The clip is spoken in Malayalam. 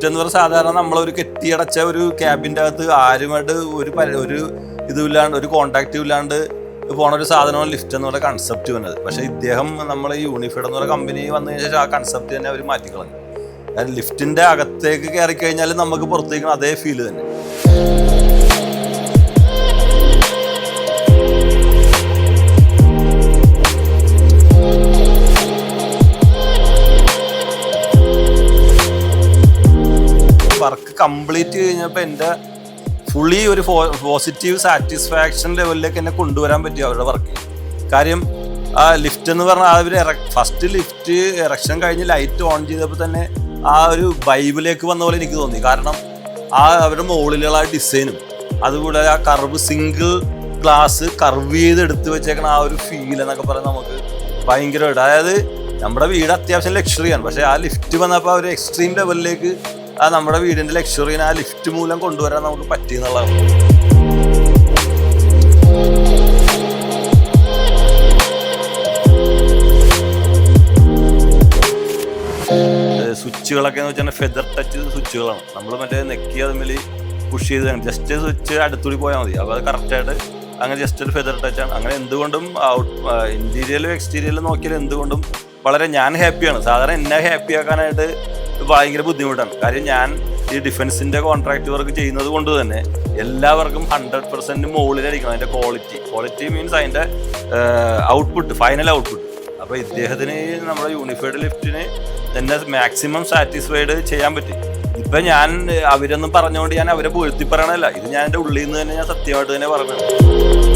ലിഫ്റ്റ് എന്ന് പറഞ്ഞാൽ സാധാരണ നമ്മളൊരു കെട്ടിയടച്ച ഒരു ക്യാബിൻ്റെ അകത്ത് ആരുമായിട്ട് ഒരു ഇതുമില്ലാണ്ട് ഒരു കോണ്ടാക്റ്റും ഇല്ലാണ്ട് പോണ ഒരു സാധനമാണ് ലിഫ്റ്റ് എന്നുള്ള കൺസെപ്റ്റ് വന്നത്. പക്ഷേ ഇദ്ദേഹം നമ്മളെ യൂണിഫൈഡ് എന്ന് പറയുന്ന കമ്പനി വന്നതിന് ശേഷം ആ കൺസെപ്റ്റ് തന്നെ അവർ മാറ്റിക്കളഞ്ഞു. കാരണം ലിഫ്റ്റിൻ്റെ അകത്തേക്ക് കയറി കഴിഞ്ഞാൽ നമുക്ക് പുറത്തേക്ക് അതേ ഫീല് തന്നെ. വർക്ക് കംപ്ലീറ്റ് കഴിഞ്ഞപ്പോൾ എൻ്റെ ഫുള്ളി ഒരു പോസിറ്റീവ് സാറ്റിസ്ഫാക്ഷൻ ലെവലിലേക്ക് എന്നെ കൊണ്ടുവരാൻ പറ്റി അവരുടെ വർക്ക്. കാര്യം ആ ലിഫ്റ്റ് എന്ന് പറഞ്ഞാൽ അവർ ഫസ്റ്റ് ലിഫ്റ്റ് ഇറക്ഷൻ കഴിഞ്ഞ് ലൈറ്റ് ഓൺ ചെയ്തപ്പോൾ തന്നെ ആ ഒരു ബൈബിലേക്ക് വന്ന പോലെ എനിക്ക് തോന്നി. കാരണം ആ അവരുടെ മുകളിലുള്ള ആ ഡിസൈനും അതുകൂടെ ആ കർവ് സിംഗിൾ ഗ്ലാസ് കർവ് ചെയ്ത് എടുത്ത് വെച്ചേക്കണ ആ ഒരു ഫീൽ എന്നൊക്കെ പറഞ്ഞാൽ നമുക്ക് ഭയങ്കരമായിട്ട്, അതായത് നമ്മുടെ വീട് അത്യാവശ്യം ലക്ഷറിയാണ്, പക്ഷേ ആ ലിഫ്റ്റ് വന്നപ്പോൾ ആ ഒരു എക്സ്ട്രീം ലെവലിലേക്ക് ആ നമ്മുടെ വീടിൻ്റെ ലക്ഷറിനെ ആ ലിഫ്റ്റ് മൂലം കൊണ്ടുവരാൻ നമുക്ക് പറ്റി എന്നുള്ളതാണ്. സ്വിച്ചുകളൊക്കെ എന്ന് വെച്ചാൽ ഫെദർ ടച്ച് സ്വിച്ചുകളാണ്. നമ്മൾ മറ്റേ നെക്കി അതുമ്മേൽ പുഷ് ചെയ്ത് ജസ്റ്റ് സ്വിച്ച് അടുത്തുകൂടി പോയാൽ മതി. അപ്പോൾ അത് കറക്റ്റായിട്ട് അങ്ങനെ ജസ്റ്റ് ഒരു ഫെദർ ടച്ചാണ്. അങ്ങനെ എന്തുകൊണ്ടും ഇൻറ്റീരിയലും എക്സ്റ്റീരിയലും നോക്കിയാൽ എന്തുകൊണ്ടും വളരെ ഞാൻ ഹാപ്പിയാണ്. സാധാരണ എന്നെ ഹാപ്പി ആക്കാനായിട്ട് ഭയങ്കര ബുദ്ധിമുട്ടാണ്. കാര്യം ഞാൻ ഈ ഡിഫൻസിൻ്റെ കോൺട്രാക്ട് വർക്ക് ചെയ്യുന്നത് കൊണ്ട് തന്നെ എല്ലാവർക്കും 100% മുകളിലടിക്കണം അതിൻ്റെ ക്വാളിറ്റി മീൻസ് അതിൻ്റെ ഔട്ട്പുട്ട്, ഫൈനൽ ഔട്ട്പുട്ട്. അപ്പോൾ ഇദ്ദേഹത്തിന് നമ്മുടെ യൂണിഫൈഡ് ലിഫ്റ്റിന് എന്നെ മാക്സിമം സാറ്റിസ്ഫൈഡ് ചെയ്യാൻ പറ്റി. ഇപ്പം ഞാൻ അവരൊന്നും പറഞ്ഞുകൊണ്ട് ഞാൻ അവരെ പുകഴ്ത്തി പറയണമല്ല, ഇത് ഞാൻ എൻ്റെ ഉള്ളിൽ നിന്ന് തന്നെ ഞാൻ സത്യമായിട്ട് തന്നെ പറഞ്ഞത്.